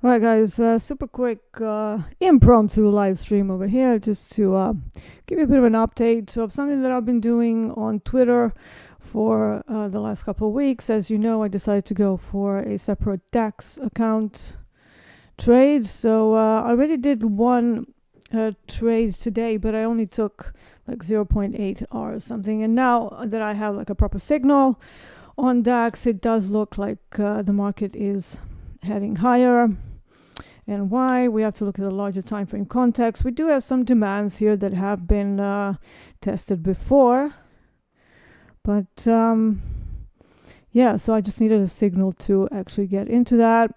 Right, guys, super quick impromptu live stream over here just to give you a bit of an update of something that I've been doing on Twitter for the last couple of weeks. As you know, I decided to go for a separate DAX account trade. So I already did one trade today, but I only took like 0.8 R or something. And now that I have like a proper signal on DAX, it does look like the market is heading higher. And why? We have to look at a larger time frame context. We do have some demands here that have been tested before. But yeah, so I just needed a signal to actually get into that.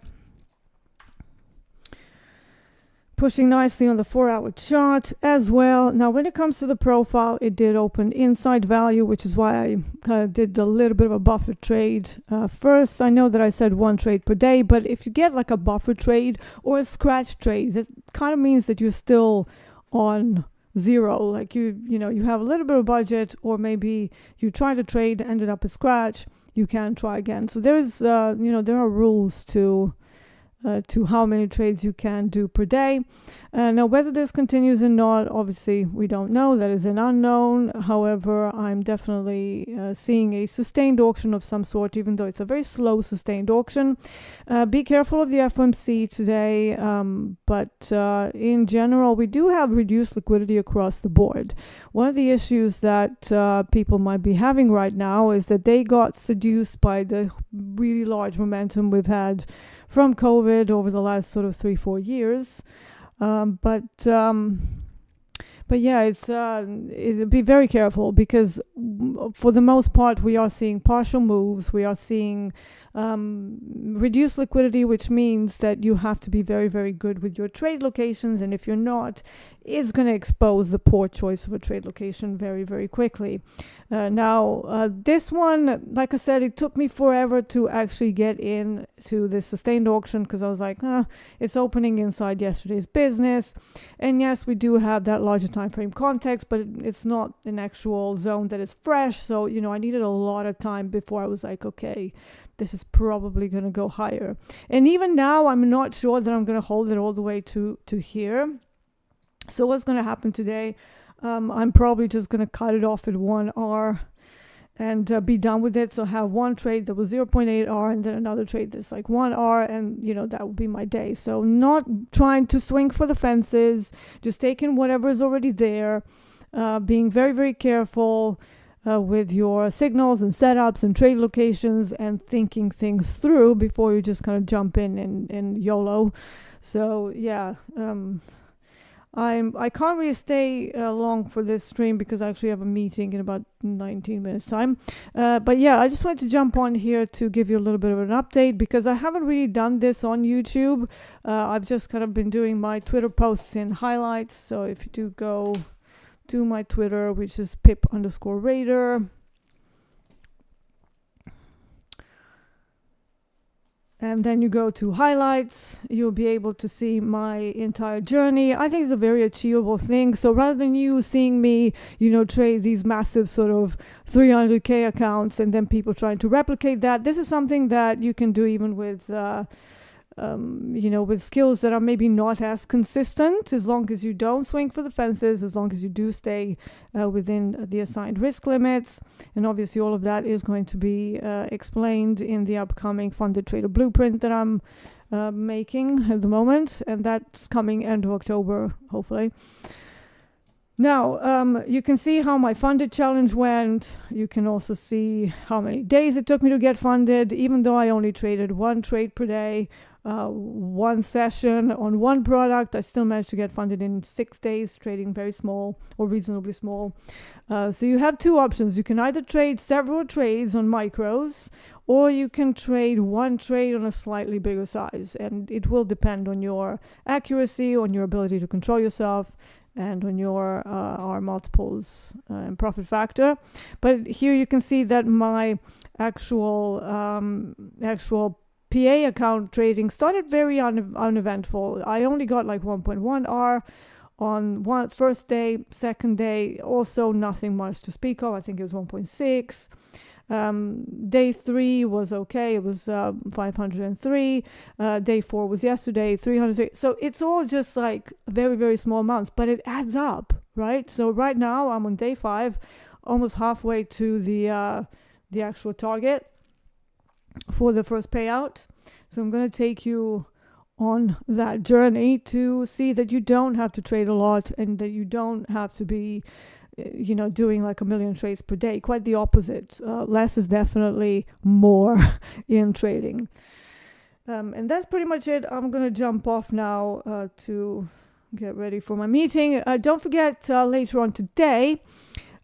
Pushing nicely on the 4-hour chart as well. Now, when it comes to the profile, it did open inside value, which is why I kind of did a little bit of a buffer trade first. I know that I said one trade per day, but if you get like a buffer trade or a scratch trade, that kind of means that you're still on zero. Like you have a little bit of budget, or maybe you tried to trade, ended up at scratch, you can try again. So there's, there are rules to how many trades you can do per day. Now, whether this continues or not, obviously, we don't know. That is an unknown. However, I'm definitely seeing a sustained auction of some sort, even though it's a very slow sustained auction. Be careful of the FOMC today, but in general, we do have reduced liquidity across the board. One of the issues that people might be having right now is that they got seduced by the really large momentum we've had from COVID over the last sort of 3-4 years. But yeah, it'd be very careful, because for the most part, we are seeing partial moves. We are seeing reduced liquidity, which means that you have to be very, very good with your trade locations. And if you're not, it's going to expose the poor choice of a trade location very, very quickly. Now, this one, like I said, it took me forever to actually get into this sustained auction, because I was like, it's opening inside yesterday's business. And yes, we do have that larger time frame context, but it's not an actual zone that is fresh. So, I needed a lot of time before I was like, okay, this is probably going to go higher. And even now, I'm not sure that I'm going to hold it all the way to here. So what's going to happen today? I'm probably just going to cut it off at 1 R and be done with it. So have one trade that was 0.8 R and then another trade that's like 1 R, and that will be my day. So not trying to swing for the fences, just taking whatever is already there, being very, very careful with your signals and setups and trade locations, and thinking things through before you just kind of jump in and YOLO. So yeah, I can't really stay long for this stream, because I actually have a meeting in about 19 minutes time. But yeah, I just wanted to jump on here to give you a little bit of an update, because I haven't really done this on YouTube. I've just kind of been doing my Twitter posts in highlights. So if you do go to my Twitter, which is pip_raider, and then you go to highlights, you'll be able to see my entire journey. I think it's a very achievable thing. So rather than you seeing me, trade these massive sort of 300K accounts and then people trying to replicate that, this is something that you can do even with with skills that are maybe not as consistent, as long as you don't swing for the fences, as long as you do stay within the assigned risk limits. And obviously all of that is going to be explained in the upcoming Funded Trader Blueprint that I'm making at the moment, and that's coming end of October, hopefully. Now, you can see how my funded challenge went. You can also see how many days it took me to get funded, even though I only traded one trade per day, one session on one product. I still managed to get funded in 6 days, trading very small or reasonably small. So you have two options. You can either trade several trades on micros, or you can trade one trade on a slightly bigger size. And it will depend on your accuracy, on your ability to control yourself, and on your R multiples and profit factor. But here you can see that my actual PA account trading started very uneventful. I only got like 1.1 R on first day. Second day, also nothing much to speak of. I think it was 1.6. Day 3 was okay. It was 503. Day 4 was yesterday, 300. So it's all just like very, very small amounts, but it adds up, right? So right now I'm on day 5, almost halfway to the actual target for the first payout. So I'm going to take you on that journey to see that you don't have to trade a lot and that you don't have to be doing like 1 million trades per day. Quite the opposite. Less is definitely more in trading. And that's pretty much it. I'm going to jump off now to get ready for my meeting. Don't forget later on today,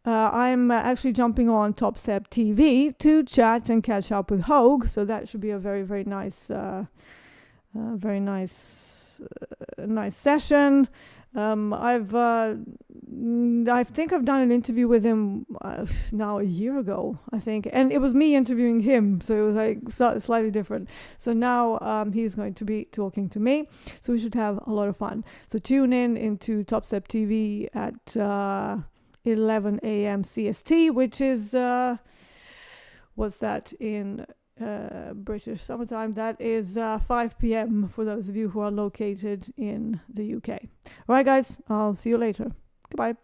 I'm actually jumping on Top Step TV to chat and catch up with Hogue. So that should be a very, very nice nice session. I think I've done an interview with him now a year ago, I think, and it was me interviewing him, so it was like slightly different. So now he's going to be talking to me, so we should have a lot of fun. So tune in into Top Step TV at 11 a.m. CST, which is what's that in British summertime? That is 5 p.m. for those of you who are located in the UK. All right, guys, I'll see you later. Goodbye.